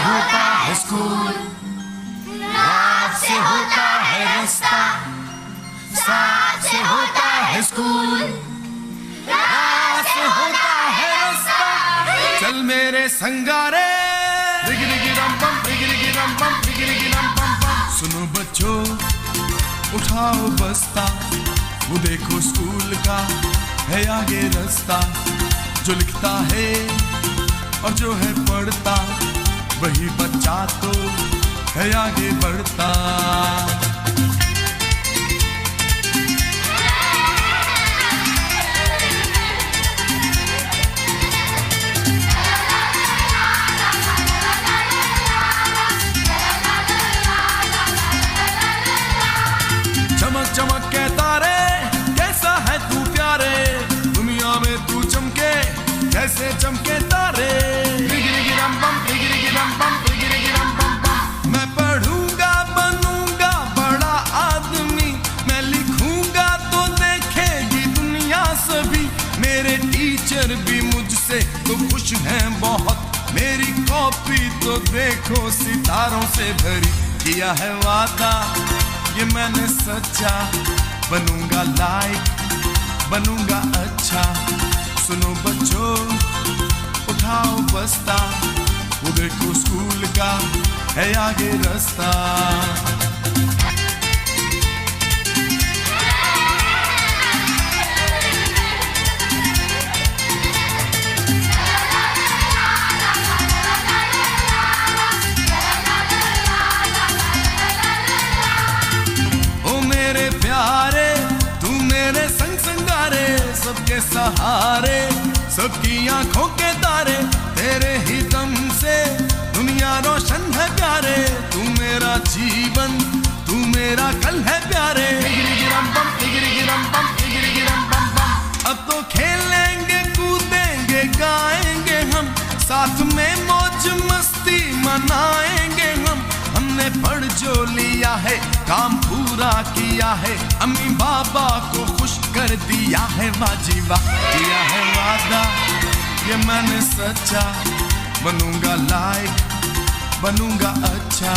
होता है स्कूल, रात से होता है रास्ता, साथ से होता है स्कूल, रात से होता है रास्ता। चल मेरे संगारे, रिग रिग रम बम, रिग रिग रम बम, रिग रिग रम बम बम। सुनो बच्चों, उठाओ बस्ता, वो देखो स्कूल का है आगे रास्ता। जो लिखता है और जो है पढ़ता, वही बच्चा तो है आगे बढ़ता। चमक चमक के तारे, कैसा है तू प्यारे, दुनिया में तू चमके जैसे चमके तारे। रिगिरिगिरम बम, रिगिरिगिरम बम, रिगिरिगिरम बम बम। मैं पढ़ूंगा बनूंगा बड़ा आदमी, मैं लिखूंगा तो देखेगी दुनिया सभी। मेरे टीचर भी मुझसे तो खुश हैं बहुत, मेरी कॉपी तो देखो सितारों से भरी। किया है वादा ये मैंने सच्चा, बनूंगा लाइक, बनूंगा अच्छा। सुनो बच्चों, उठाओ बस्ता, वो देखो स्कूल का है आगे रास्ता। सबके सहारे, सबकी आंखों के तारे, तेरे ही दम से दुनिया रोशन है प्यारे। तू मेरा जीवन, तू मेरा कल है प्यारे। गिरिगिरम बम, गिरिगिरम बम, गिरिगिरम बम बम। अब तो खेलेंगे कूदेंगे गाएंगे हम, साथ में मौज मस्ती मनाएंगे हम। हमने पढ़ जो लिया है, काम पूरा किया है, अम्मी बाबा को खुश कर दिया है। बाजी वाह, किया है वादा ये मैंने सच्चा, बनूंगा लाइक, बनूंगा अच्छा।